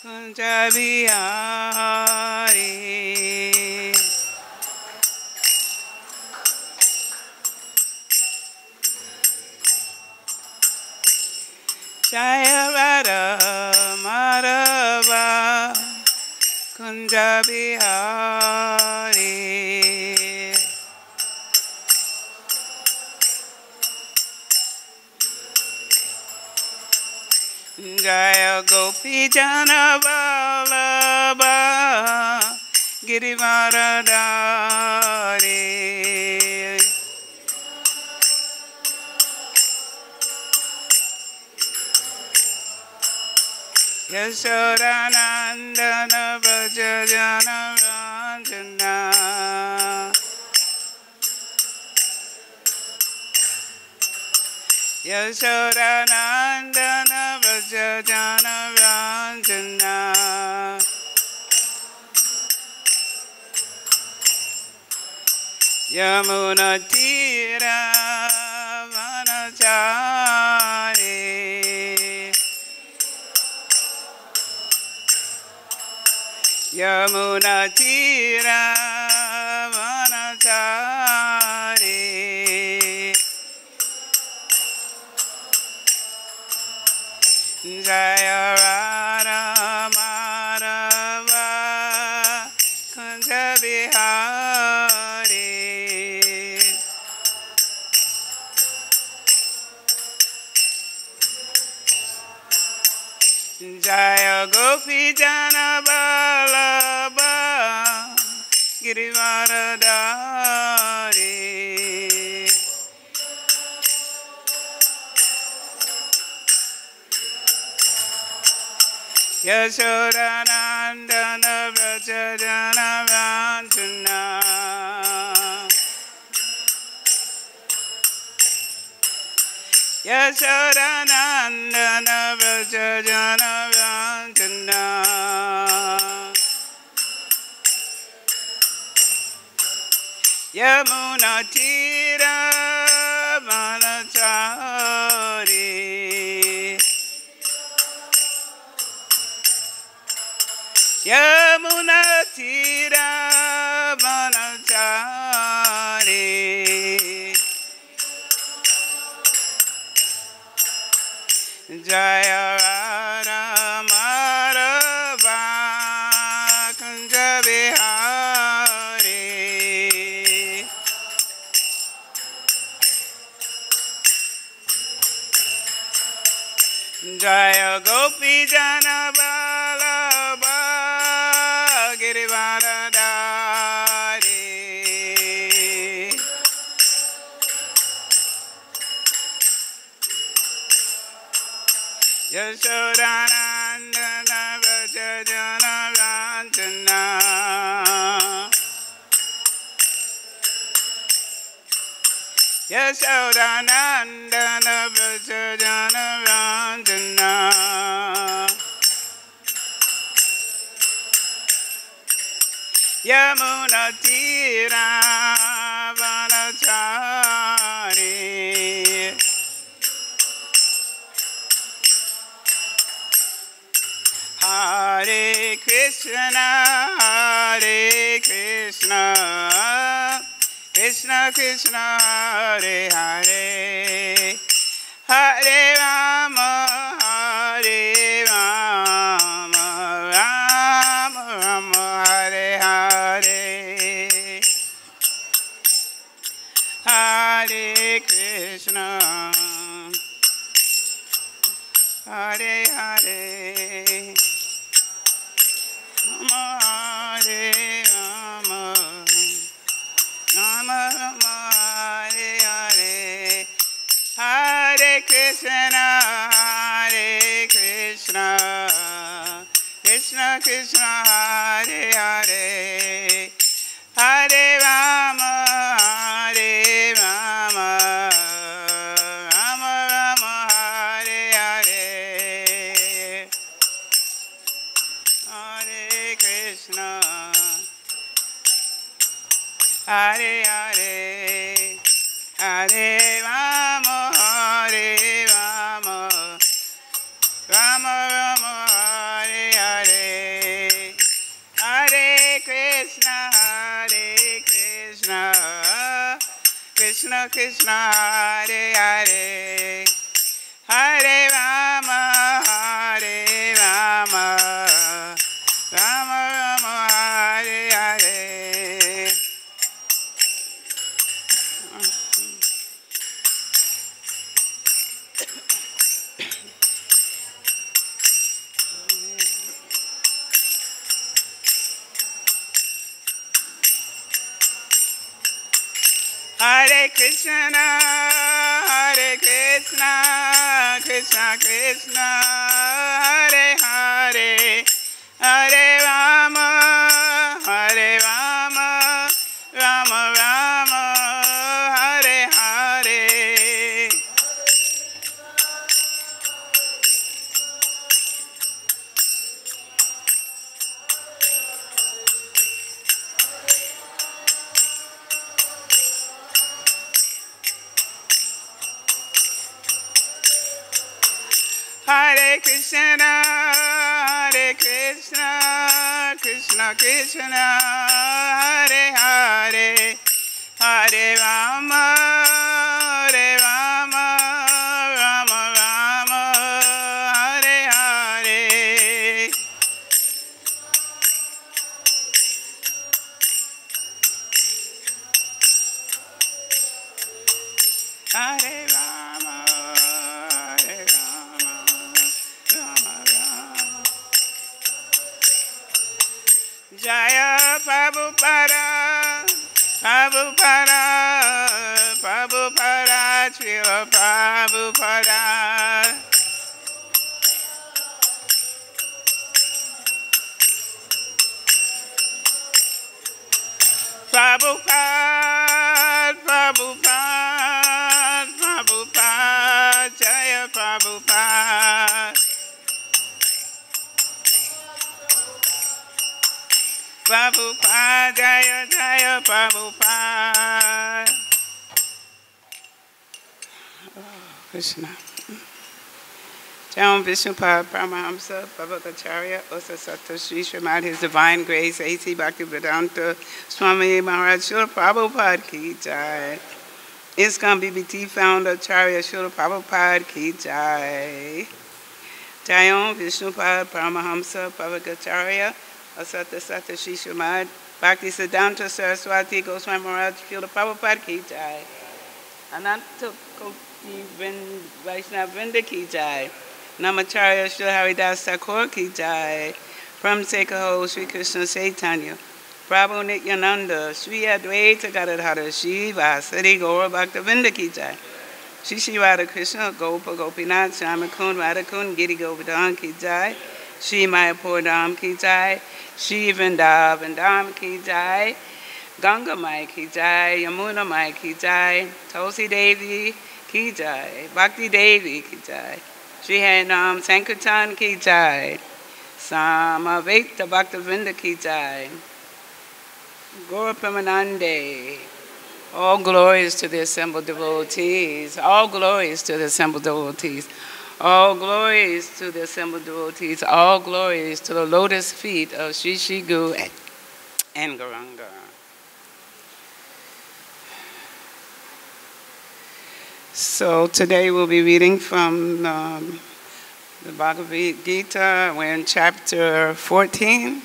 Kunja-vihari. Jaya-radha Madhava Kunja-vihari. Jaya Gopi-jana Vallabha Girivaradhari. Yashodanandana Vrajajana Ranjana. Yashodanandana Vrajajana Ranjana. Yamuna-tira vanachari. Yamuna-tira vanachari. Jaya Radha Madhava Kunja-vihari. Jaya Gopi-jana Vallabha Girivaradhari. Yashodanandana Vrajajana Ranjana. Yashodanandana Vrajajana Ranjana. Yamuna-tira vanachari. Yamuna-tira vanachari. Jaya Radha Madhava Kunja-vihari. Jaya Gopi-jana Vallabha Girivaradhari. Yashodanandana Vrajajana Ranjana. Yashodanandana Vrajajana Ranjana. Yamuna-tira vanachari. Hare Kṛṣṇa, Hare Kṛṣṇa, Kṛṣṇa Kṛṣṇa, Hare Hare, Hare Rama, Hare Rama, Rama Rama, Hare Hare, Hare Kṛṣṇa, Hare Hare, Hare Rama, Rama Rama, Hare Hare, Hare Kṛṣṇa, Hare Kṛṣṇa, Kṛṣṇa Kṛṣṇa, Hare Hare, Hare Rama, Hare Rama, Rama Rama, Hare Hare, Hare Kṛṣṇa, Hare Hare, Hare Rama, Hare Rama, Rama Rama, Hare Hare Hare Krishna Krishna Krishna Hare Hare Hare Rama Rama Rama Hare Hare Hare Krishna, Krishna Krishna, Hare Hare, Hare Rama, Rama Rama, Hare Hare. Hare Krishna, Krishna Krishna, Hare Hare, Hare Rama, Rama Rama, Hare Hare. Hare Rama, Hare Rama, Rama Rama. Jaya Prabhupada, Prabhupada, Prabhupada, Srila Prabhupada. Prabhupada, Prabhupada, Prabhupada, Jaya Prabhupada. Prabhupada, Jaya Jaya Prabhupada. Kṛṣṇa. Jai Vishnupada Paramahamsa Bhagavad-Acharya Osasata Sri Srimad His Divine Grace A.C. Bhakti-Vedanta Swami Maharaj Srila Prabhupada Ki Jai. ISKCON BBT Founder Acharya Srila Prabhupada Ki Jai. Jai Vishnupada Paramahamsa Bhagavad-Acharya Osasata Sri Srimad Bhakti-Siddhanta Saraswati Goswami Maharaj Srila Prabhupada Ki Jai. Ananta Koti Vaishnava Vrinda Ki Jai. Namacharya Srila Haridas Thakur Ki Jai. From Sekaho Sri Kṛṣṇa Chaitanya. Prabhu Nityananda Sri Advaita Gadadhara Shiva Sri Gaura Bhakta-vrinda Ki Jai. Shri Shri Radha Krishna Gopa Gopinath Shamakun Radhakun Giri Govardhan Ki Jai. Shri Mayapur Dham Ki Jai. Shri Vrindavan Dham Ki Jai. Ganga Mai Ki Jai. Yamuna Mai Ki Jai. Tulsi Devi Ki Jai. Bhakti Devi Ki Jai. Shri Harinam Sankirtan Ki Jai. Samaveta Bhakta-vrinda Ki Jai. Gaura Premanande. All glories to the assembled devotees. All glories to the assembled devotees. All glories to the assembled devotees. All glories to the lotus feet of Sri Sri Guru and Gauranga. So today we'll be reading from the Bhagavad-Gita. We're in chapter 14.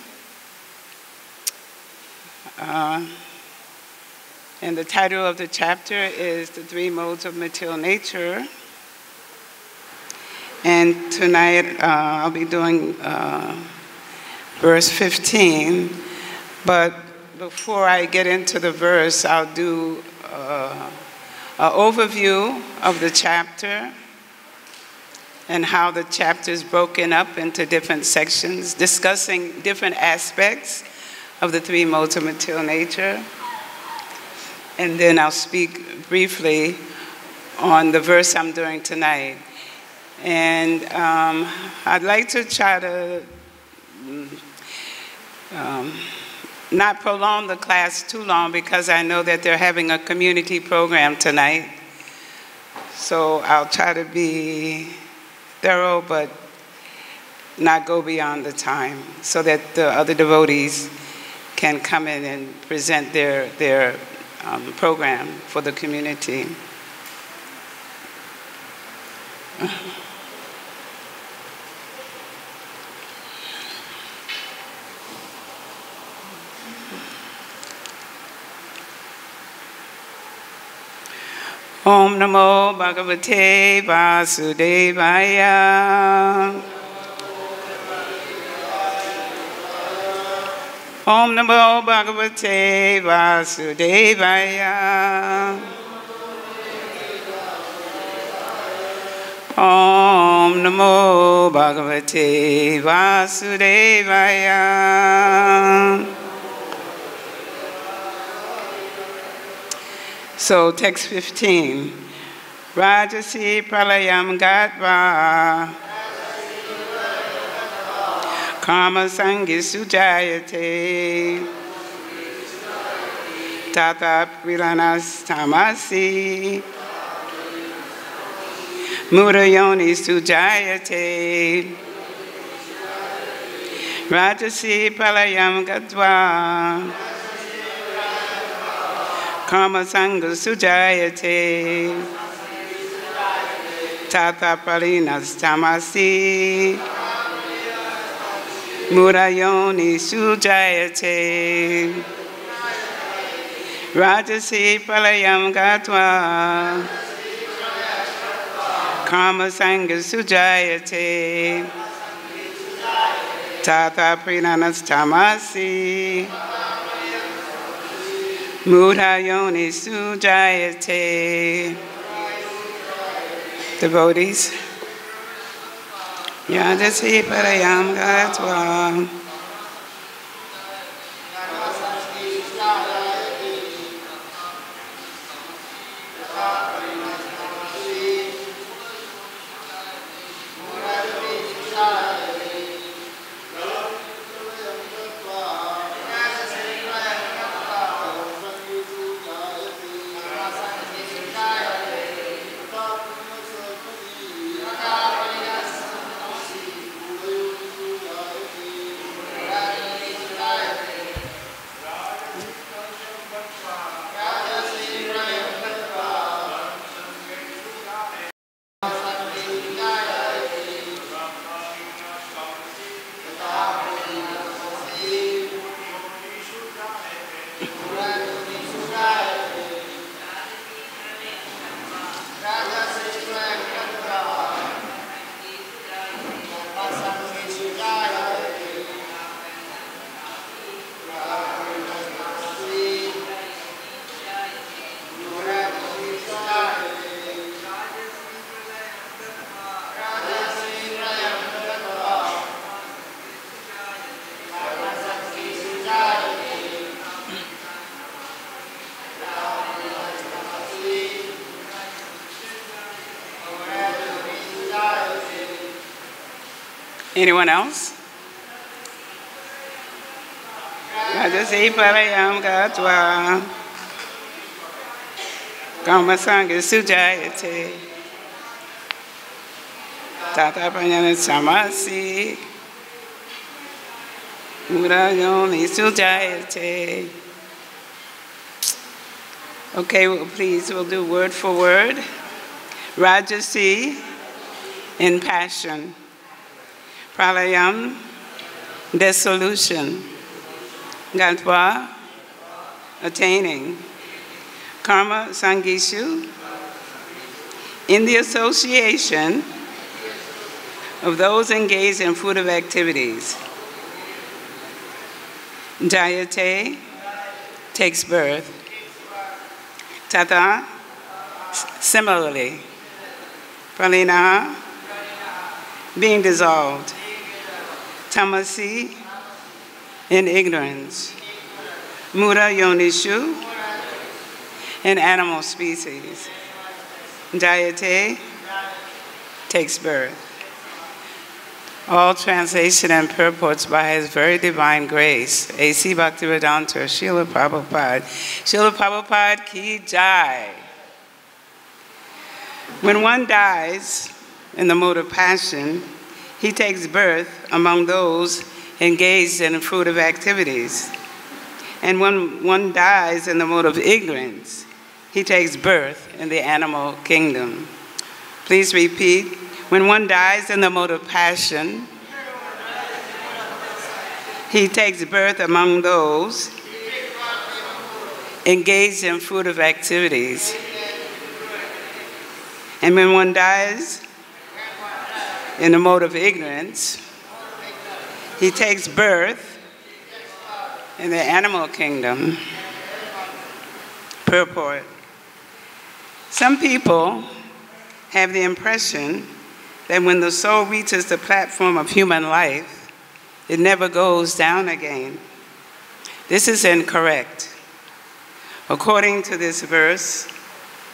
And the title of the chapter is The Three Modes of Material Nature. And tonight I'll be doing verse 15. But before I get into the verse, I'll do an overview of the chapter and how the chapter is broken up into different sections, discussing different aspects of the three modes of material nature. And then I'll speak briefly on the verse I'm doing tonight. And I'd like to try to not prolong the class too long because I know that they're having a community program tonight. So I'll try to be thorough, but not go beyond the time, so that the other devotees can come in and present their program for the community. Om Namo Bhagavate Vasudevaya. Om Namo Bhagavate Vasudevaya. Om Namo Bhagavate Vasudevaya. So, text 15. Rajasi pralayam gatvā. Karma-saṅgiṣu jāyate. Tathā pralīnas tamasi. mūḍha-yoniṣu jāyate. Rajasi pralayaṁ gatvā. Karma-saṅgiṣu jāyate. Tathā pralīnas tamasi. mūḍha-yoniṣu jāyate. Rajasi pralayaṁ gatvā. Karma-saṅgiṣu jāyate. Tathā pralīnas tamasi. mūḍha-yoniṣu jāyate. Devotees, rajasi pralayam gatvā. Anyone else? Rajasi pralayam gatvā. Karma-saṅgiṣu jāyate. Tathā pralīnas tamasi. mūḍha-yoniṣu jāyate. Okay, well, please, we'll do word for word. Rajasi, in passion. Pralayam, dissolution. Gatvā, attaining. Karma-saṅgiṣu, in the association of those engaged in fruitive activities. Jāyate, takes birth. Tathā, similarly. Pralīnaḥ, being dissolved. Tamasi, in ignorance. mūḍha-yoniṣu, in animal species. Jāyate, takes birth. All translation and purports by His very divine grace, A.C. Bhakti-Vedanta, Srila Prabhupada. Srila Prabhupada ki jai. When one dies in the mode of passion, he takes birth among those engaged in fruitive activities. And when one dies in the mode of ignorance, he takes birth in the animal kingdom. Please repeat. When one dies in the mode of passion, he takes birth among those engaged in fruitive activities. And when one dies in the mode of ignorance, he takes birth in the animal kingdom. Purport. Some people have the impression that when the soul reaches the platform of human life, it never goes down again. This is incorrect. According to this verse,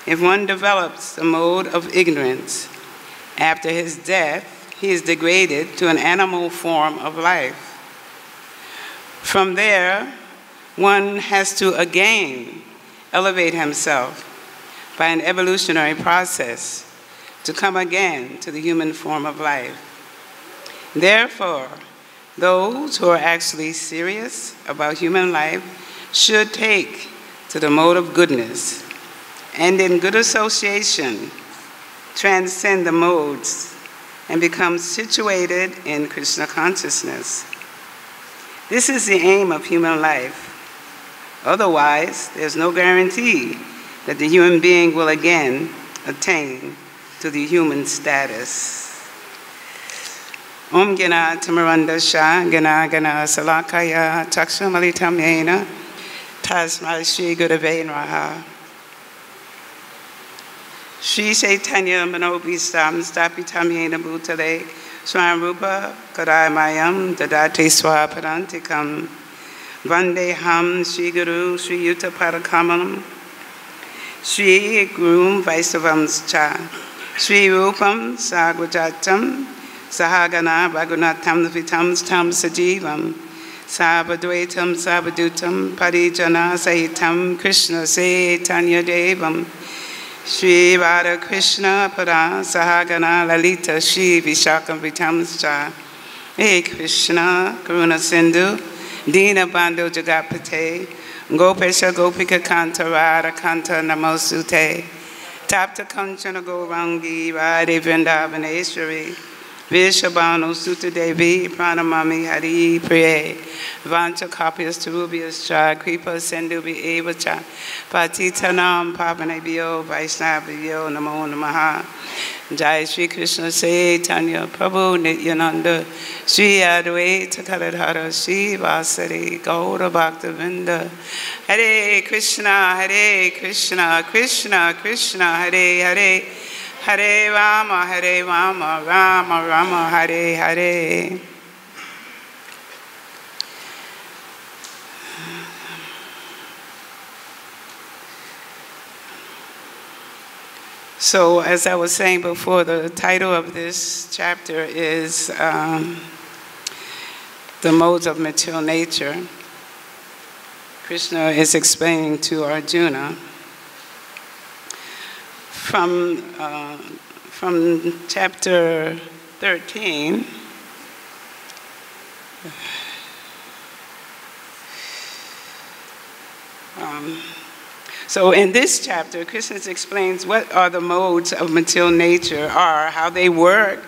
if one develops the mode of ignorance, after his death, he is degraded to an animal form of life. From there, one has to again elevate himself by an evolutionary process to come again to the human form of life. Therefore, those who are actually serious about human life should take to the mode of goodness, and in good association, transcend the modes and become situated in Kṛṣṇa consciousness. This is the aim of human life. Otherwise, there's no guarantee that the human being will again attain to the human status. Om Gana Tamarandasha Gana Gana Salakaya Takshamalitam Yena Tasma Shri Gurave Namaha. Shri Chaitanya Manobhistam Stapitam Yena Bhutale Swarupa Karamayam Dadate Swaparantikam Vandeham Shri Guru Shri Yuta Parakamanam Shri Guru Vaisavamscha Shri Rupam Sagvajatam Sahagana Bhagunatam Vitam Tam Sajivam Sabadvaitam Sabadutam Parijana Sahitam Kṛṣṇa Chaitanya Devam Shri Radha Kṛṣṇa Pada Sahagana Lalita Shri Vishakam Vitamscha Hey Kṛṣṇa Karuna Sindhu Dina Bandhu Jagapate Gopesha Gopika Kanta Radha Kanta Namosute Tapta Kanchana Gaurangi Radhe Vrindavaneshwari Vishabhanu Sutta Devi Pranamami Hari Priye Vancha Kapias Tarubias Cha Kripa Sindhubi Eva Cha Patitanam Pavanebhyo Vaishnavyo Namo Namaha Jai Shri Kṛṣṇa Chaitanya Prabhu Nityananda Shri Advaita Gadadhara Shri Vasari Gaura Bhakta-vrinda Hare Kṛṣṇa Hare Kṛṣṇa Kṛṣṇa Kṛṣṇa Hare Hare Hare Rama Rama Rama Hare Hare. So, as I was saying before, the title of this chapter is The Modes of Material Nature. Kṛṣṇa is explaining to Arjuna from chapter 13. So in this chapter, Kṛṣṇa explains what are the modes of material nature are, how they work,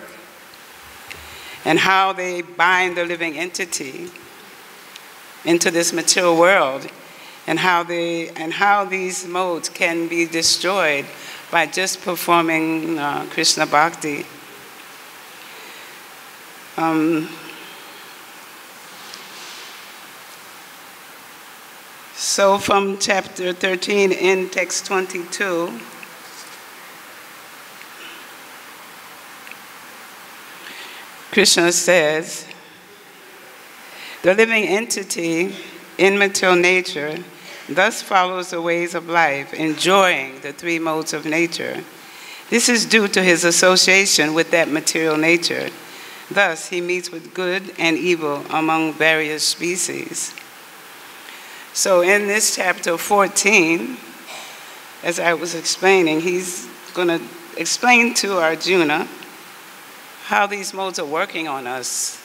and how they bind the living entity into this material world, and how these modes can be destroyed by just performing Kṛṣṇa Bhakti. So from chapter 13 in text 22, Kṛṣṇa says, the living entity in material nature thus follows the ways of life, enjoying the three modes of nature. This is due to his association with that material nature. Thus, he meets with good and evil among various species. So in this chapter 14, as I was explaining, he's going to explain to Arjuna how these modes are working on us,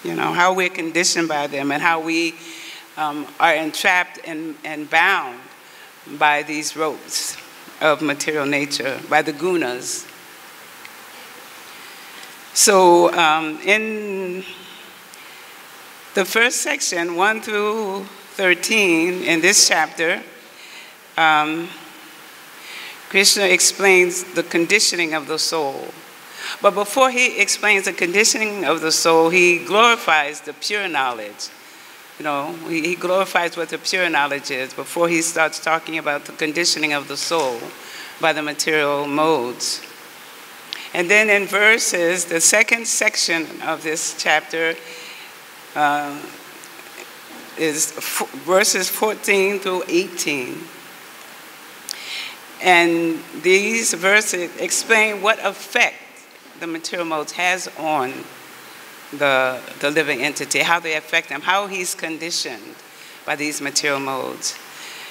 you know, how we're conditioned by them, and how we are entrapped and bound by these ropes of material nature, by the gunas. So in the first section, 1 through 13, in this chapter, Kṛṣṇa explains the conditioning of the soul. But before he explains the conditioning of the soul, he glorifies the pure knowledge. You know, he glorifies what the pure knowledge is before he starts talking about the conditioning of the soul by the material modes. And then in verses, the second section of this chapter is verses 14 through 18. And these verses explain what effect the material modes has on the living entity, how they affect him, how he's conditioned by these material modes.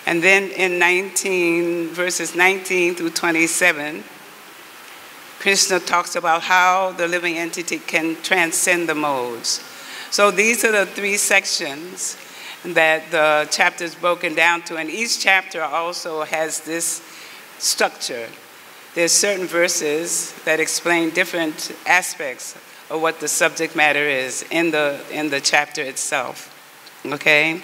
And then in verses 19 through 27, Kṛṣṇa talks about how the living entity can transcend the modes. So these are the three sections that the chapter is broken down to, and each chapter also has this structure. There's certain verses that explain different aspects of what the subject matter is in the chapter itself. Okay?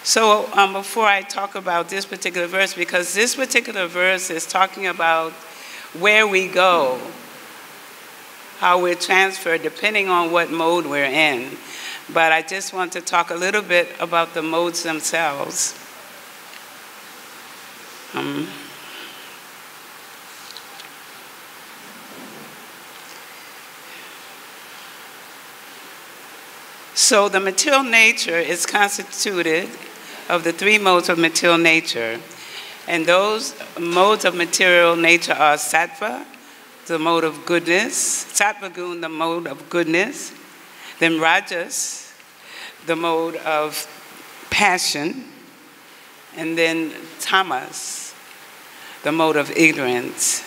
So before I talk about this particular verse, because this particular verse is talking about where we go, how we're transferred depending on what mode we're in. But I just want to talk a little bit about the modes themselves. So the material nature is constituted of the three modes of material nature. And those modes of material nature are sattva, the mode of goodness, sattva gun, the mode of goodness, then rajas, the mode of passion, and then tamas, the mode of ignorance.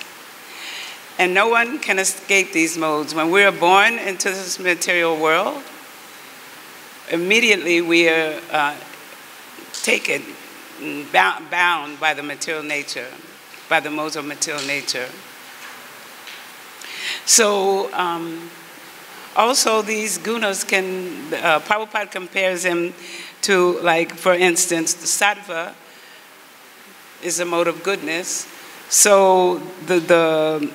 And no one can escape these modes. When we are born into this material world, immediately we are taken, bound by the material nature, by the modes of material nature. So also these gunas can, Prabhupada compares them to, like, for instance, the sattva is a mode of goodness. So the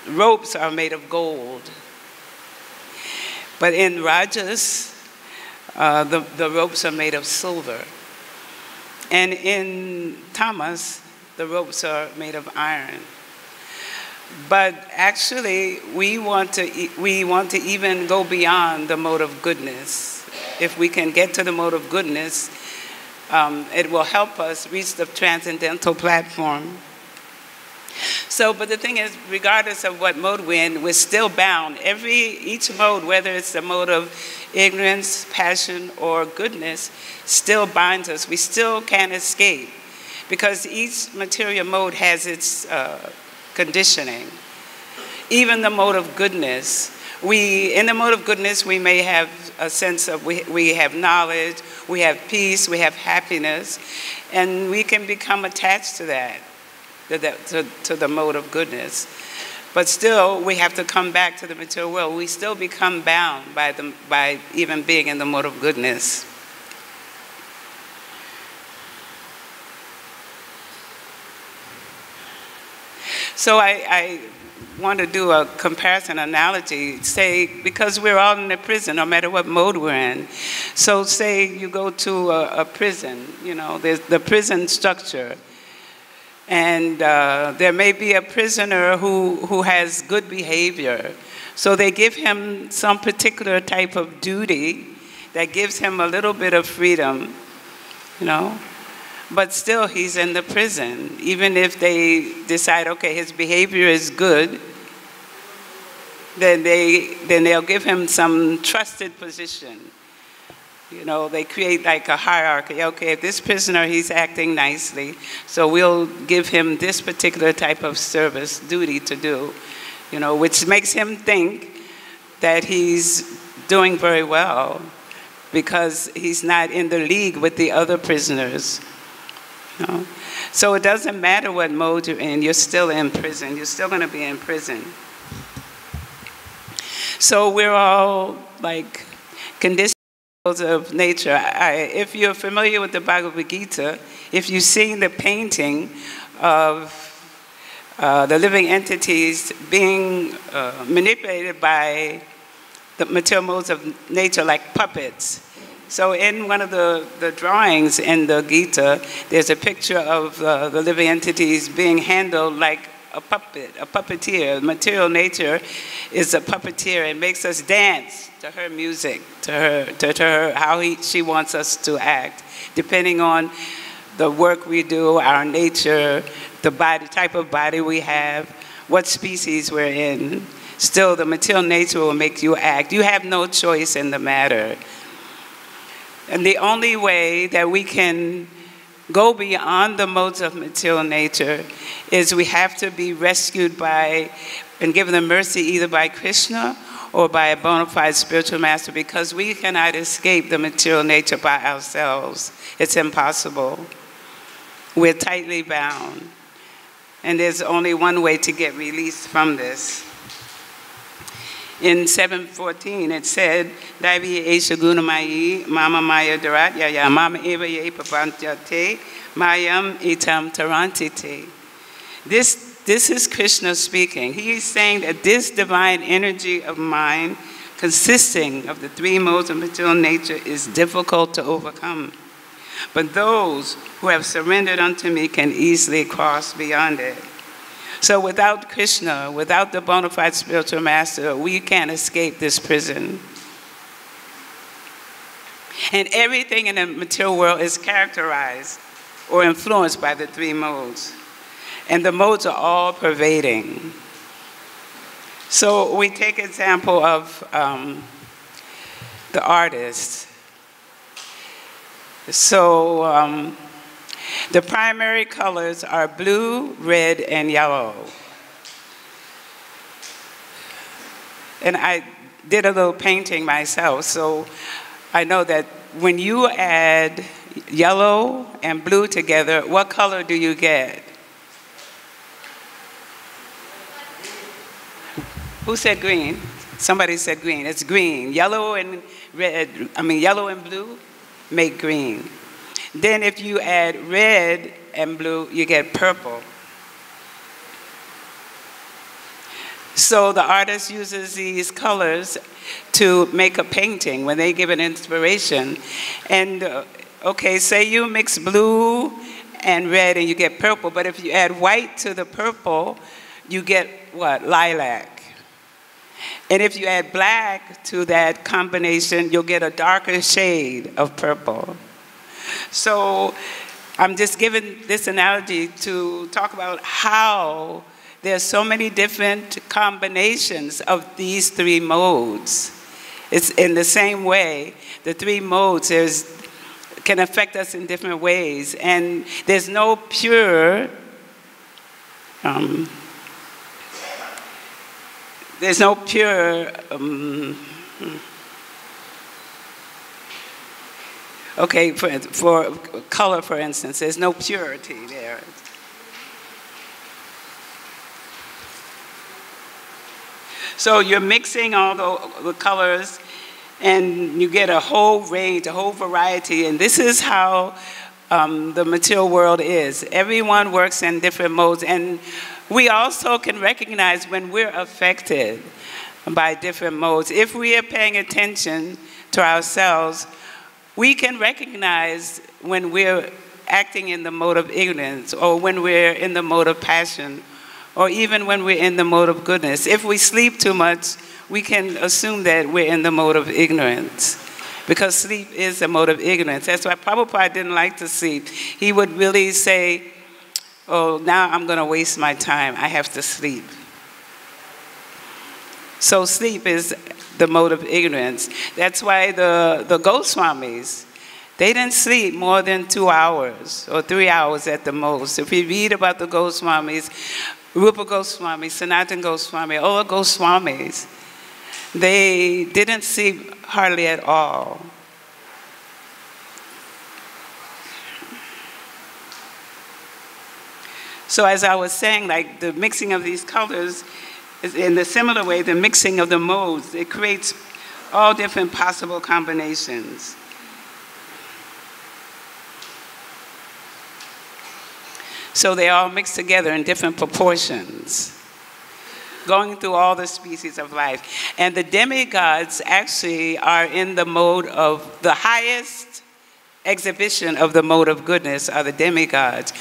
ropes are made of gold. But in rajas, the ropes are made of silver. And in tamas, the ropes are made of iron. But actually, we want to even go beyond the mode of goodness. If we can get to the mode of goodness, it will help us reach the transcendental platform. So, but the thing is, regardless of what mode we're in, we're still bound. Each mode, whether it's the mode of ignorance, passion, or goodness, still binds us. We still can't escape, because each material mode has its conditioning. Even the mode of goodness, in the mode of goodness, we may have a sense of, we have knowledge, we have peace, we have happiness, and we can become attached to that. To the mode of goodness. But still, we have to come back to the material world. We still become bound by even being in the mode of goodness. So I want to do a comparison analogy. Say, because we're all in a prison, no matter what mode we're in. So say you go to a prison, you know, there's the prison structure. And there may be a prisoner who has good behavior. So they give him some particular type of duty that gives him a little bit of freedom, you know. But still, he's in the prison. Even if they decide, okay, his behavior is good, then they'll give him some trusted position. You know, they create like a hierarchy. Okay, if this prisoner, he's acting nicely, so we'll give him this particular type of service, duty to do, you know, which makes him think that he's doing very well because he's not in the league with the other prisoners. You know? So it doesn't matter what mode you're in, you're still in prison. You're still going to be in prison. So we're all like conditioned of nature. If you're familiar with the Bhagavad-Gita, if you've seen the painting of the living entities being manipulated by the material modes of nature like puppets. So in one of the drawings in the Gita, there's a picture of the living entities being handled like a puppet, a puppeteer. Material nature is a puppeteer. It makes us dance to her music, to her how she wants us to act, depending on the work we do, our nature, the body, type of body we have, what species we're in. Still, the material nature will make you act. You have no choice in the matter. And the only way that we can go beyond the modes of material nature is we have to be rescued by and given the mercy either by Kṛṣṇa or by a bona fide spiritual master, because we cannot escape the material nature by ourselves. It's impossible. We're tightly bound. And there's only one way to get released from this. In 7:14, it said, "Daivi esha gunamayi, mama maya dharat ya mama eva ye papantyate, mayam itam tarantite." This is Kṛṣṇa speaking. He is saying that this divine energy of mind, consisting of the three modes of material nature, is difficult to overcome. But those who have surrendered unto me can easily cross beyond it. So without Kṛṣṇa, without the bona fide spiritual master, we can't escape this prison. And everything in the material world is characterized or influenced by the three modes. And the modes are all pervading. So we take example of the artist. So the primary colors are blue, red, and yellow. And I did a little painting myself, so I know that when you add yellow and blue together, what color do you get? Who said green? Somebody said green. It's green. Yellow and red, yellow and blue make green. Then if you add red and blue, you get purple. So the artist uses these colors to make a painting when they give an inspiration. And okay, say you mix blue and red and you get purple, but if you add white to the purple, you get what? Lilac. And if you add black to that combination, you'll get a darker shade of purple. So I'm just giving this analogy to talk about how there's so many different combinations of these three modes. It's in the same way, the three modes can affect us in different ways. And there's no pure, okay, for color, for instance, there's no purity there. So you're mixing all the colors, and you get a whole range, a whole variety, and this is how the material world is. Everyone works in different modes, and we also can recognize when we're affected by different modes. If we are paying attention to ourselves, we can recognize when we're acting in the mode of ignorance, or when we're in the mode of passion, or even when we're in the mode of goodness. If we sleep too much, we can assume that we're in the mode of ignorance, because sleep is a mode of ignorance. That's why Prabhupada didn't like to sleep. He would really say, oh, now I'm going to waste my time. I have to sleep. So sleep is the mode of ignorance. That's why the Goswamis, they didn't sleep more than 2 hours or 3 hours at the most. If we read about the Goswamis, Rupa Goswami, Sanatana Goswami, all the Goswamis, they didn't sleep hardly at all. So as I was saying, like the mixing of these colors, is in a similar way, the mixing of the modes, it creates all different possible combinations. So they all mix together in different proportions, going through all the species of life. And the demigods actually are in the mode of the highest exhibition of the mode of goodness are the demigods.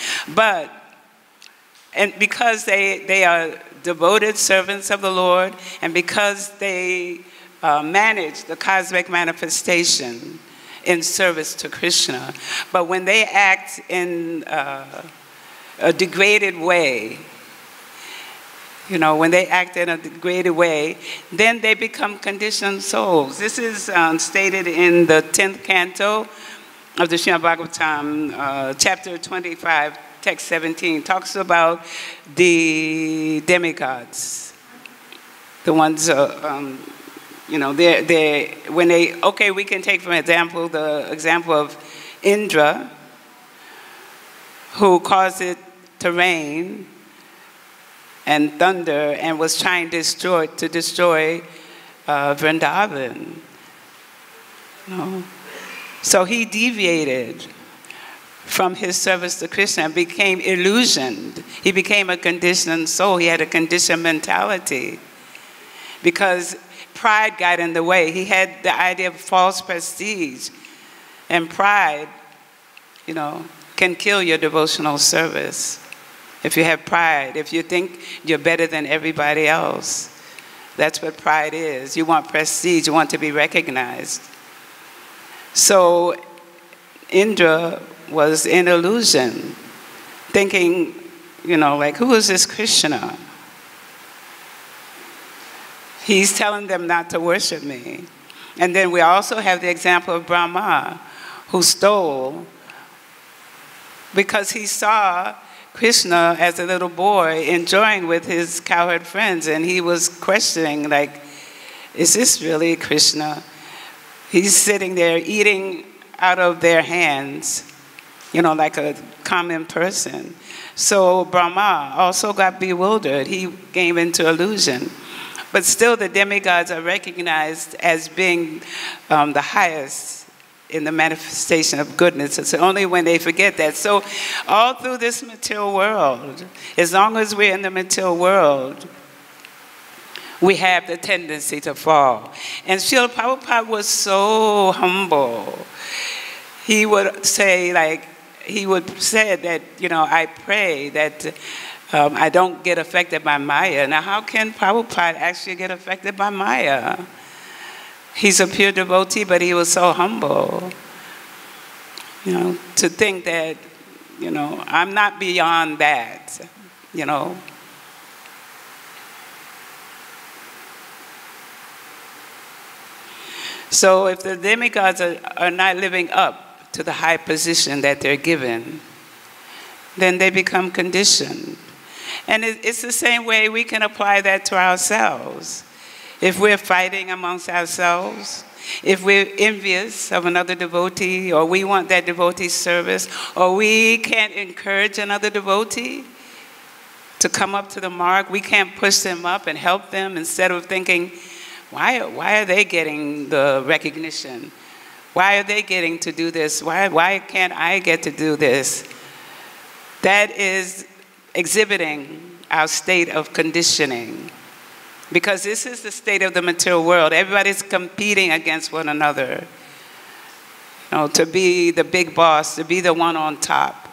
And because they are devoted servants of the Lord, and because they manage the cosmic manifestation in service to Kṛṣṇa, but when they act in a degraded way, when they act in a degraded way, then they become conditioned souls. This is stated in the 10th canto of the Srimad Bhagavatam, chapter 25, text 17, talks about the demigods, the ones, we can take for example the example of Indra, who caused it to rain and thunder and was trying to destroy Vrindavan. So he deviated from his service to Kṛṣṇa and became illusioned. He became a conditioned soul. He had a conditioned mentality because pride got in the way. He had the idea of false prestige, and pride, can kill your devotional service. If you have pride, if you think you're better than everybody else, that's what pride is. You want prestige, you want to be recognized. So Indra was in illusion, thinking, who is this Kṛṣṇa? He's telling them not to worship me. And then we also have the example of Brahma, who stole because he saw Kṛṣṇa as a little boy enjoying with his cowherd friends, and he was questioning, is this really Kṛṣṇa? He's sitting there eating out of their hands, like a common person. So Brahma also got bewildered. He came into illusion. But still the demigods are recognized as being the highest in the manifestation of goodness. It's only when they forget that. So all through this material world, as long as we're in the material world, we have the tendency to fall. And Srila Prabhupada was so humble. He would say, that, I pray that I don't get affected by Maya. Now, how can Prabhupada actually get affected by Maya? He's a pure devotee, but he was so humble, to think that, I'm not beyond that, So if the demigods are not living up to the high position that they're given, then they become conditioned. And it's the same way we can apply that to ourselves. If we're fighting amongst ourselves, if we're envious of another devotee, or we want that devotee's service, or we can't encourage another devotee to come up to the mark, we can't push them up and help them instead of thinking, why are they getting the recognition? Why are they getting to do this? Why can't I get to do this? That is exhibiting our state of conditioning. Because this is the state of the material world. Everybody's competing against one another. To be the big boss, to be the one on top.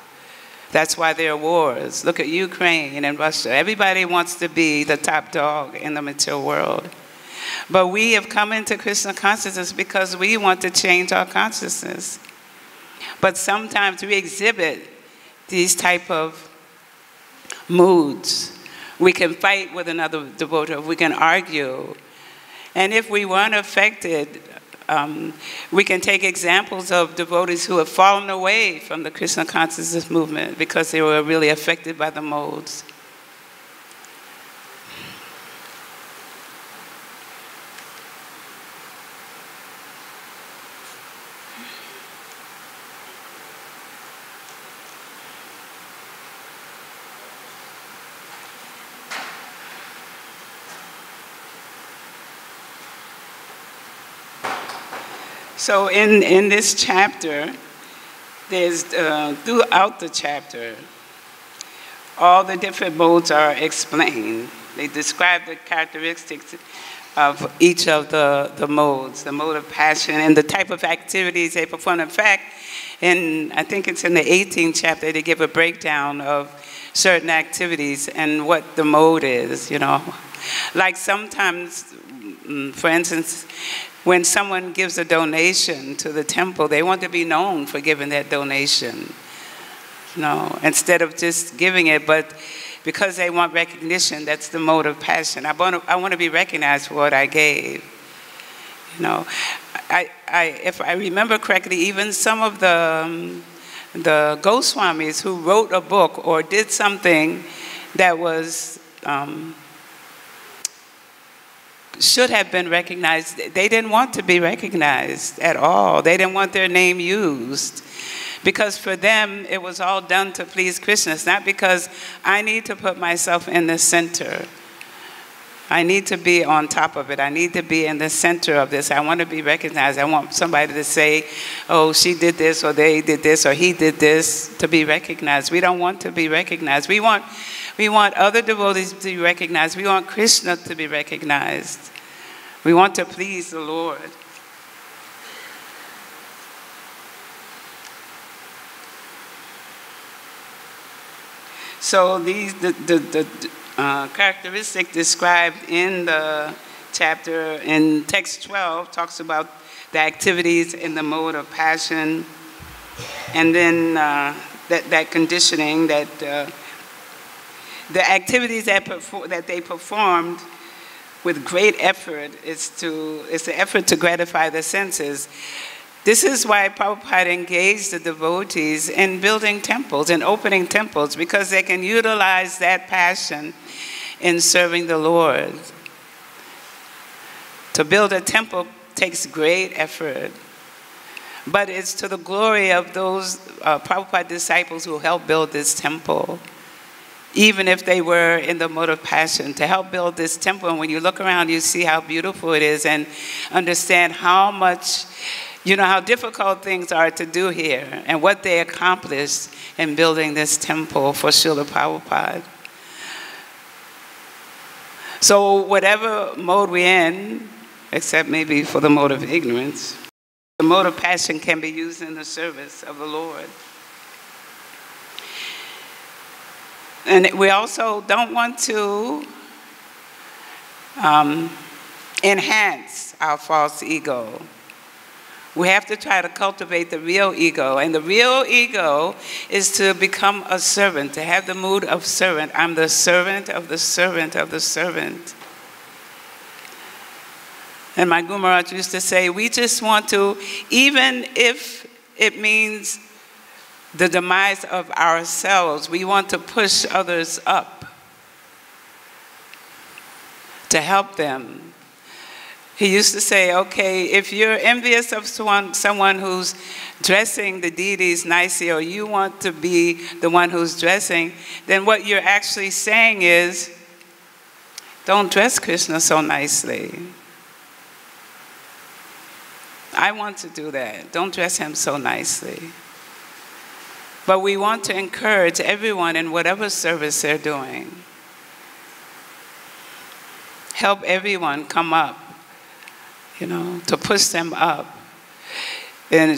That's why there are wars. Look at Ukraine and Russia. Everybody wants to be the top dog in the material world. But we have come into Kṛṣṇa consciousness because we want to change our consciousness. But sometimes we exhibit these type of moods. We can fight with another devotee, we can argue And if we weren't affected, we can take examples of devotees who have fallen away from the Krishna consciousness movement because they were really affected by the modes. So in this chapter, there's throughout the chapter, all the different modes are explained. They describe the characteristics of each of the modes, the mode of passion, and the type of activities they perform. In fact, I think it's in the 18th chapter, they give a breakdown of certain activities and what the mode is, you know. Like sometimes, for instance, when someone gives a donation to the temple, they want to be known for giving that donation, you know, instead of just giving it, but because they want recognition, that's the mode of passion. I want to be recognized for what I gave, you know. If I remember correctly, even some of the Goswamis who wrote a book or did something that was should have been recognized, they didn't want to be recognized at all. They didn't want their name used. Because for them, it was all done to please Kṛṣṇa. It's not because I need to put myself in the center. I need to be on top of it. I need to be in the center of this. I want to be recognized. I want somebody to say, oh, she did this, or they did this, or he did this, to be recognized. We don't want to be recognized. We want other devotees to be recognized. We want Kṛṣṇa to be recognized. We want to please the Lord. So these the characteristic described in the chapter in text 12 talks about the activities in the mode of passion, and then that conditioning, that the activities that they performed with great effort is the effort to gratify the senses. This is why Prabhupada engaged the devotees in building temples and opening temples, because they can utilize that passion in serving the Lord. To build a temple takes great effort, but it's to the glory of those Prabhupada disciples who helped build this temple, even if they were in the mode of passion, to help build this temple. And when you look around, you see how beautiful it is and understand how much, you know, how difficult things are to do here and what they accomplished in building this temple for Srila Prabhupada. So whatever mode we're in, except maybe for the mode of ignorance, the mode of passion can be used in the service of the Lord. And we also don't want to enhance our false ego. We have to try to cultivate the real ego. And the real ego is to become a servant, to have the mood of servant. I'm the servant of the servant of the servant. And my Guru Maharaj used to say, we just want to, even if it means the demise of ourselves, we want to push others up to help them. He used to say, okay, if you're envious of someone who's dressing the deities nicely, or you want to be the one who's dressing, then what you're actually saying is, don't dress Kṛṣṇa so nicely. I want to do that. Don't dress him so nicely. But we want to encourage everyone in whatever service they're doing. Help everyone come up, you know, to push them up. And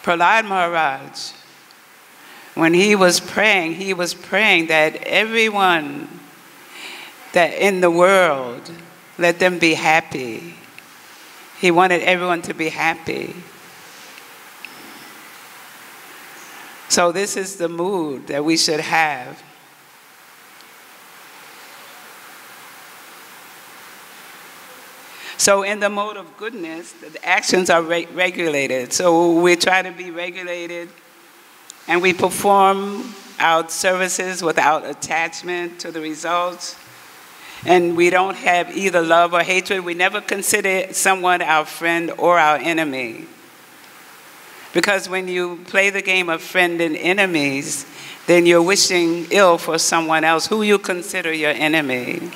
Prahlad Maharaj, when he was praying that everyone that in the world, let them be happy. He wanted everyone to be happy. So this is the mood that we should have. So in the mode of goodness, the actions are regulated. So we try to be regulated, and we perform our services without attachment to the results. And we don't have either love or hatred. We never consider someone our friend or our enemy. Because when you play the game of friend and enemies, then you're wishing ill for someone else who you consider your enemy.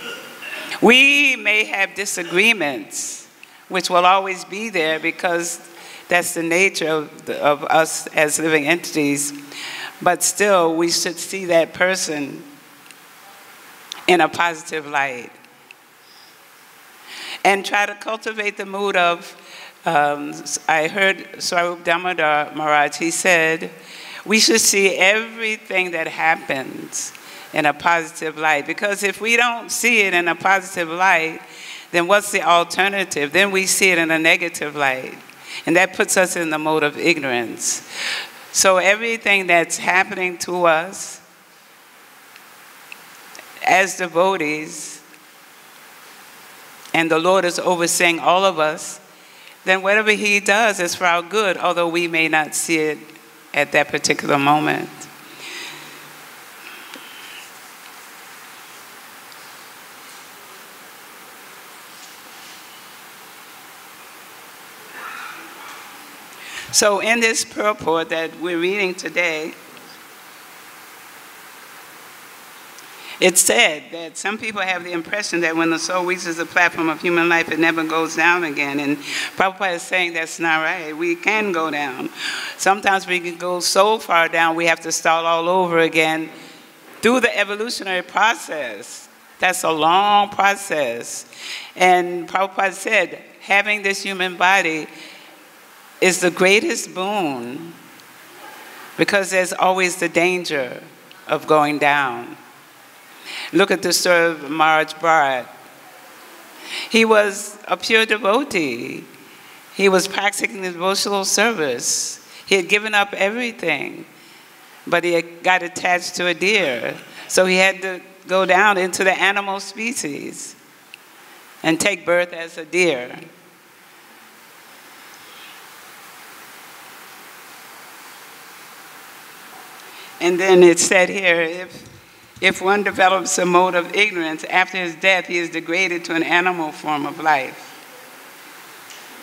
We may have disagreements, which will always be there because that's the nature of us as living entities. But still, we should see that person in a positive light. And try to cultivate the mood of, I heard Swarup Damodar Maharaj, he said, we should see everything that happens in a positive light. Because if we don't see it in a positive light, then what's the alternative? Then we see it in a negative light. And that puts us in the mode of ignorance. So everything that's happening to us as devotees, and the Lord is overseeing all of us, then whatever He does is for our good, although we may not see it at that particular moment. So in this purport that we're reading today, it said that some people have the impression that when the soul reaches the platform of human life, it never goes down again. And Prabhupada is saying that's not right. We can go down. Sometimes we can go so far down, we have to start all over again through the evolutionary process. That's a long process. And Prabhupada said, having this human body is the greatest boon because there's always the danger of going down. Look at the story of Maharaj Bharat. He was a pure devotee. He was practicing devotional service. He had given up everything, but he had got attached to a deer. So he had to go down into the animal species and take birth as a deer. And then it said here, if one develops a mode of ignorance, after his death, he is degraded to an animal form of life.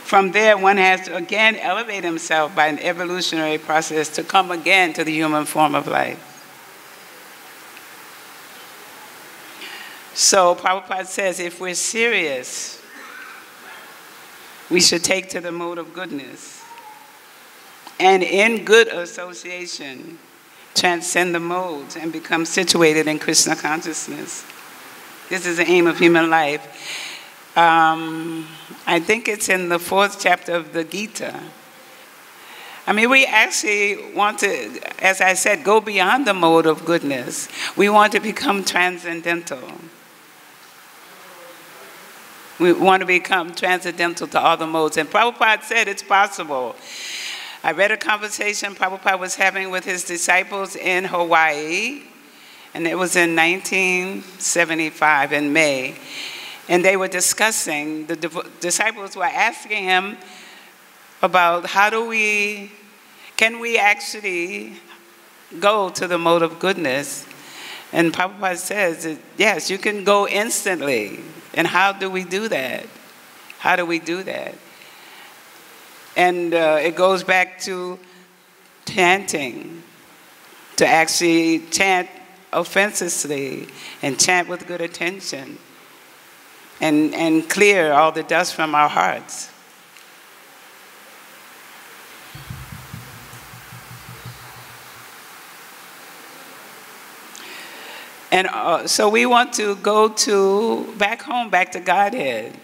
From there, one has to again elevate himself by an evolutionary process to come again to the human form of life. So Prabhupada says, if we're serious, we should take to the mode of goodness. And in good association, transcend the modes and become situated in Kṛṣṇa consciousness. This is the aim of human life. I think it's in the 4th chapter of the Gita. I mean, we actually want to, as I said, go beyond the mode of goodness. We want to become transcendental. We want to become transcendental to all the modes. And Prabhupada said it's possible. I read a conversation Prabhupada was having with his disciples in Hawaii, and it was in 1975 in May. And they were discussing, the disciples were asking him about can we actually go to the mode of goodness? And Prabhupada says, that, yes, you can go instantly. And how do we do that? How do we do that? And it goes back to chanting, to actually chant offensively and chant with good attention and clear all the dust from our hearts. And so we want to go back home, back to Godhead.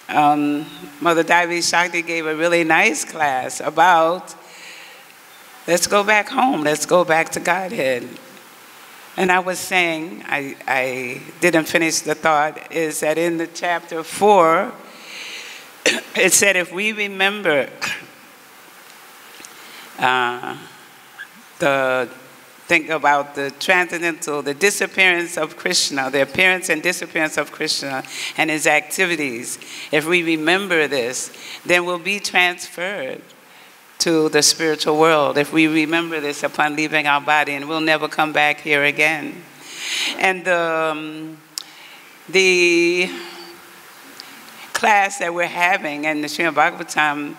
Mother Devi Shakti gave a really nice class about, let's go back home, let's go back to Godhead. And I was saying, I didn't finish the thought, is that in the chapter 4, it said if we remember the think about the transcendental, the disappearance of Kṛṣṇa, the appearance and disappearance of Kṛṣṇa and his activities. If we remember this, then we'll be transferred to the spiritual world. If we remember this upon leaving our body, and we'll never come back here again. And the class that we're having in the Srimad Bhagavatam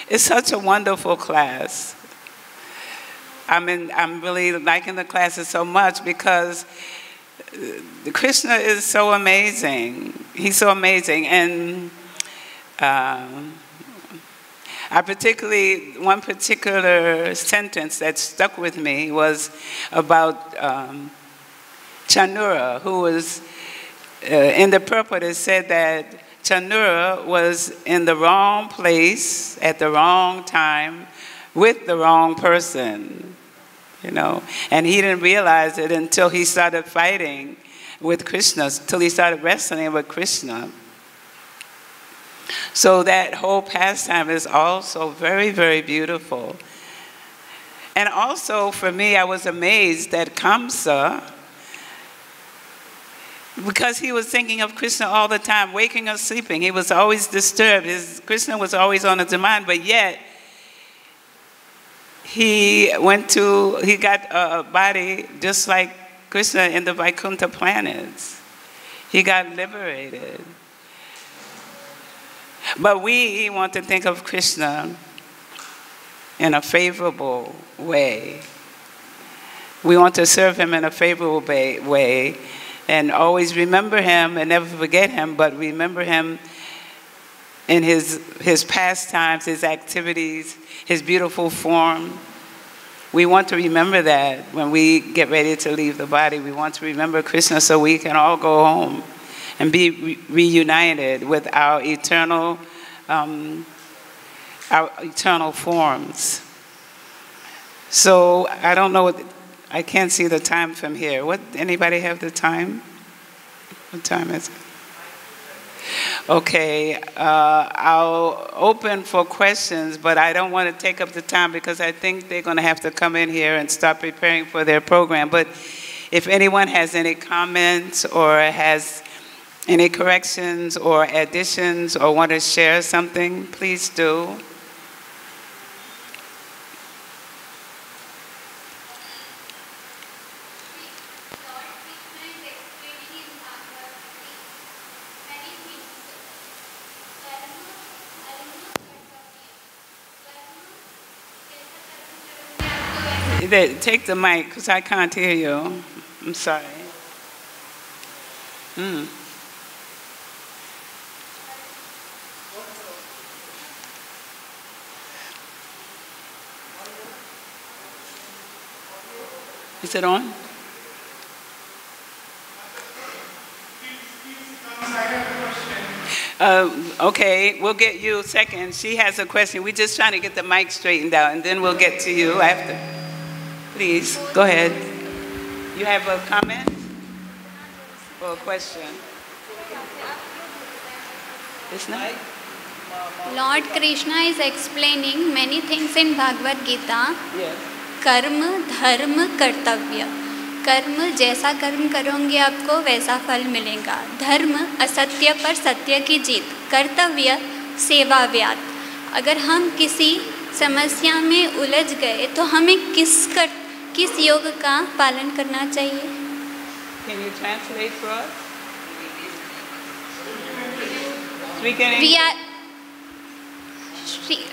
is such a wonderful class. I'm really liking the classes so much because Kṛṣṇa is so amazing. He's so amazing. And one particular sentence that stuck with me was about Chanura, who was, in the Purport it said that Chanura was in the wrong place at the wrong time with the wrong person, you know. And he didn't realize it until he started fighting with Kṛṣṇa, until he started wrestling with Kṛṣṇa. So that whole pastime is also very, very beautiful. And also for me, I was amazed that Kamsa, because he was thinking of Kṛṣṇa all the time, waking or sleeping. He was always disturbed. Kṛṣṇa was always on his mind, but yet he got a body just like Kṛṣṇa in the Vaikuntha planets. He got liberated. But we want to think of Kṛṣṇa in a favorable way. We want to serve him in a favorable way and always remember him and never forget him, but remember him in his pastimes, his activities, his beautiful form. We want to remember that when we get ready to leave the body. We want to remember Kṛṣṇa so we can all go home and be reunited with our eternal forms. So I don't know, I can't see the time from here. Anybody have the time? What time is it? Okay, I'll open for questions, but I don't want to take up the time because I think they're going to have to come in here and start preparing for their program. But if anyone has any comments or has any corrections or additions or want to share something, please do. Take the mic, because I can't hear you. I'm sorry. Is it on? Okay, we'll get you second. She has a question. We're just trying to get the mic straightened out, and then we'll get to you after. Please, go ahead. You have a comment or a question? It's not? Lord Kṛṣṇa is explaining many things in Bhagavad-Gita. Yes. कर्म, धर्म, कर्तव्य. कर्म जैसा कर्म करोगे आपको वैसा फल मिलेगा. धर्म असत्य पर सत्य की जीत. कर्तव्य सेवा व्यात. अगर हम किसी समस्या में उलझ गए तो हमें किस योग का पालन करना चाहिए? Can you translate for us?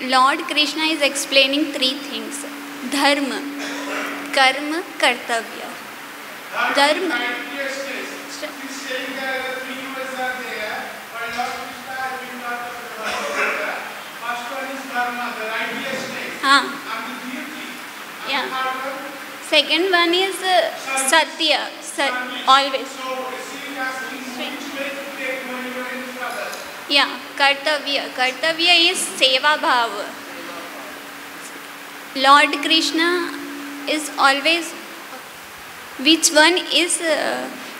Lord Kṛṣṇa is explaining three things. Dharma, karma, kartavya. Dharma. Yeah. Second one is satya, always. Yeah, kartavya. Kartavya is seva bhava. Lord Kṛṣṇa is always, which one is,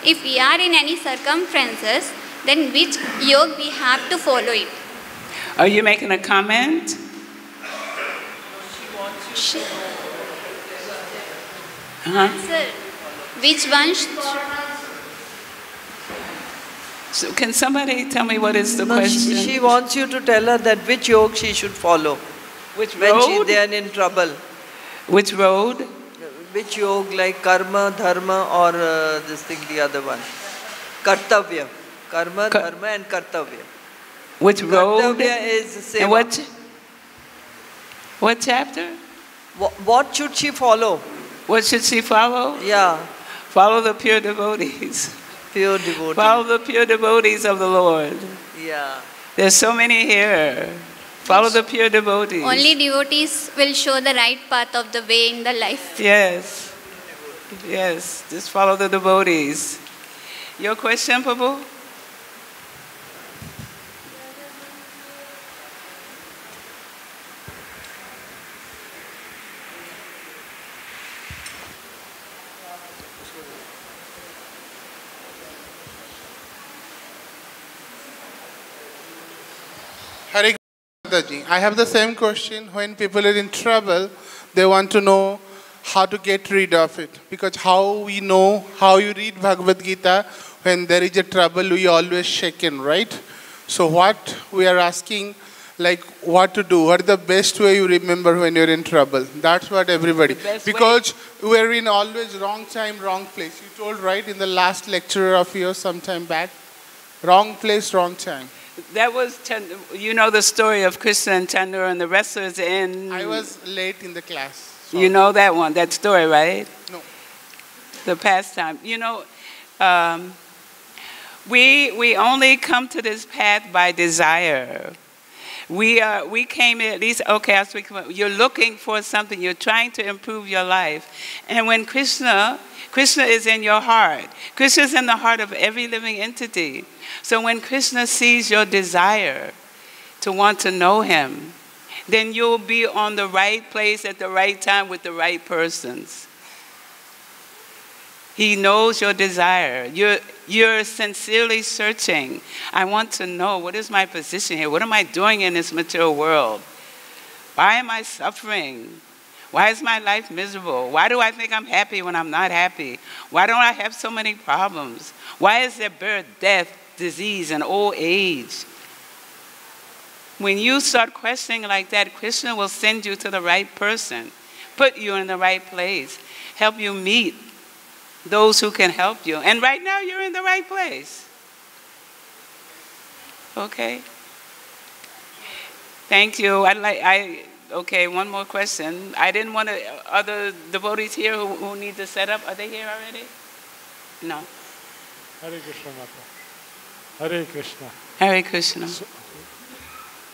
if we are in any circumstances, then which yoga we have to follow it. Are you making a comment? Sir, which one? So can somebody tell me what is the No, question? she wants you to tell her that which yoga she should follow. Which when road? they are in trouble. Which road? Which yoga, like karma, dharma, or this thing, the other one? Kartavya. Karma, dharma, and kartavya. Which road? Kartavya is seva. And what chapter? What should she follow? What should she follow? Yeah. Follow the pure devotees. Pure devotees. Follow the pure devotees of the Lord. Yeah. There's so many here. Follow the pure devotees. Only devotees will show the right path of the way in the life. Yes. Yes. Just follow the devotees. Your question, Prabhu? Hare Krishna, I have the same question. When people are in trouble, they want to know how to get rid of it. Because how we know, how you read Bhagavad-Gita, when there is a trouble, we always shaken, right? So what we are asking, like what to do, what is the best way you remember when you're in trouble? That's what everybody, because we are in always wrong time, wrong place. You told, right, in the last lecture of yours sometime back, wrong place, wrong time. That was, you know the story of Kṛṣṇa and Chandra and the wrestlers in... I was late in the class. Sorry. You know that one, that story, right? No. The pastime. You know, we only come to this path by desire. We came in, at least, okay, I'll speak about, you're looking for something, you're trying to improve your life. And when Kṛṣṇa is in your heart. Kṛṣṇa is in the heart of every living entity. So when Kṛṣṇa sees your desire to want to know him, then you'll be on the right place at the right time with the right persons. He knows your desire. You're sincerely searching. I want to know, what is my position here? What am I doing in this material world? Why am I suffering? Why is my life miserable? Why do I think I'm happy when I'm not happy? Why don't I have so many problems? Why is there birth, death, disease, and old age? When you start questioning like that, Kṛṣṇa will send you to the right person, put you in the right place, help you meet those who can help you. And right now, you're in the right place. Okay? Thank you. Okay, one more question. I didn't want to, other devotees here who need to set up, are they here already? No. Hare Krishna, Mata. Hare Krishna. Hare Krishna. So,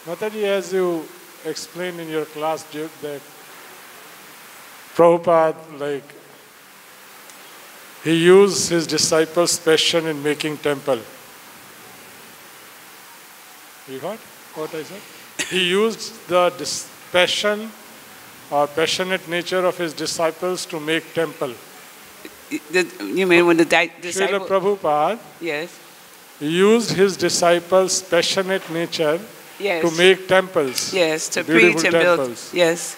Mataji, as you explained in your class, that Prabhupada, he used his disciples' passion in making temple. You heard what I said? He used the passion or passionate nature of his disciples to make temple. You mean when the disciple... Srila Prabhupada yes. used his disciples' passionate nature to make temples. Yes, to preach and build. Yes.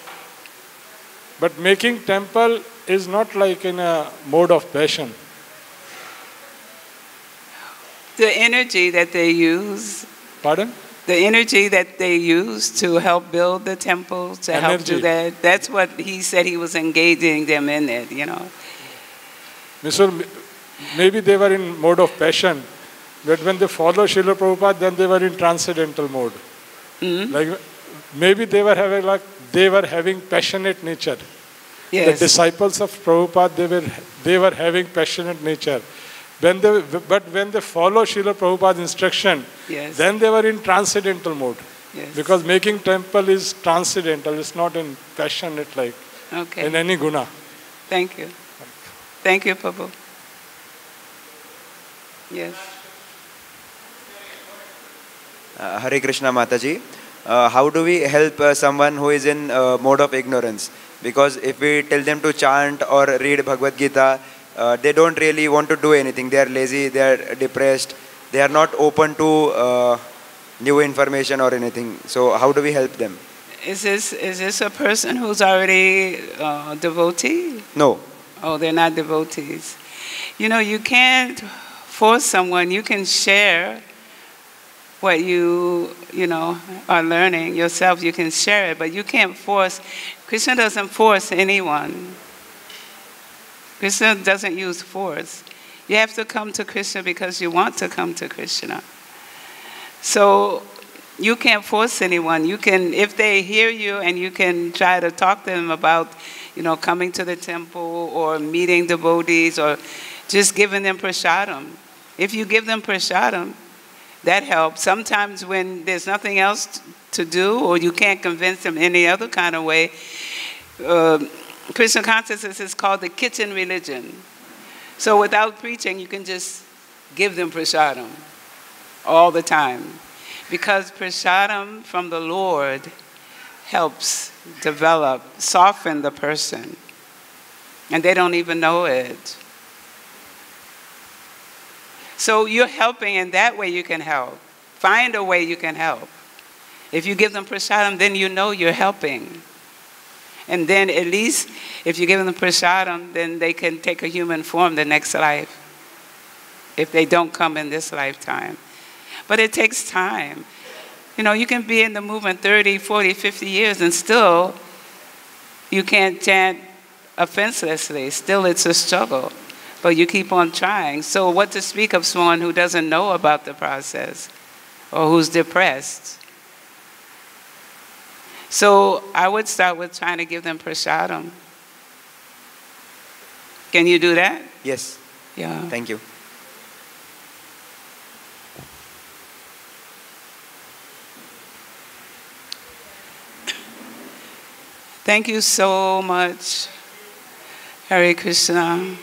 But making temple is not like in a mode of passion. The energy that they use. Pardon? The energy that they use to help build the temple, to help do that. That's what he said he was engaging them in it, you know. Maybe they were in mode of passion, but when they follow Srila Prabhupada, then they were in transcendental mode. Mm-hmm. Maybe they were having passionate nature. Yes. The disciples of Prabhupada, they were having passionate nature. But when they follow Srila Prabhupada's instruction, then they were in transcendental mode. Yes. Because making temple is transcendental, it's not in passionate in any guna. Thank you. Thank you, Prabhu. Yes. Hare Krishna, Mataji. How do we help someone who is in mode of ignorance? Because if we tell them to chant or read Bhagavad-Gita, they don't really want to do anything. They are lazy, they are depressed, they are not open to new information or anything. So how do we help them? Is this a person who's already a devotee? No. Oh, they're not devotees. You know, you can't force someone. You can share what you know, are learning yourself. You can share it, but you can't force. Kṛṣṇa doesn't force anyone. Kṛṣṇa doesn't use force. You have to come to Kṛṣṇa because you want to come to Kṛṣṇa. So you can't force anyone. You can, if they hear you, and you can try to talk to them about, you know, coming to the temple or meeting devotees or just giving them prasadam. If you give them prasadam, that helps. Sometimes when there's nothing else to do or you can't convince them any other kind of way, Krishna consciousness is called the kitchen religion. So without preaching, you can just give them prasadam all the time. Because prasadam from the Lord helps develop, soften the person. And they don't even know it. So you're helping, and that way you can help. Find a way you can help. If you give them prasadam, then you know you're helping. And then at least if you give them prasadam, then they can take a human form the next life, if they don't come in this lifetime. But it takes time. You know, you can be in the movement 30, 40, 50 years and still you can't chant offenselessly. Still it's a struggle. But you keep on trying. So what to speak of someone who doesn't know about the process or who's depressed? So I would start with trying to give them prasadam. Can you do that? Yes. Yeah. Thank you. Thank you so much, Hare Krishna.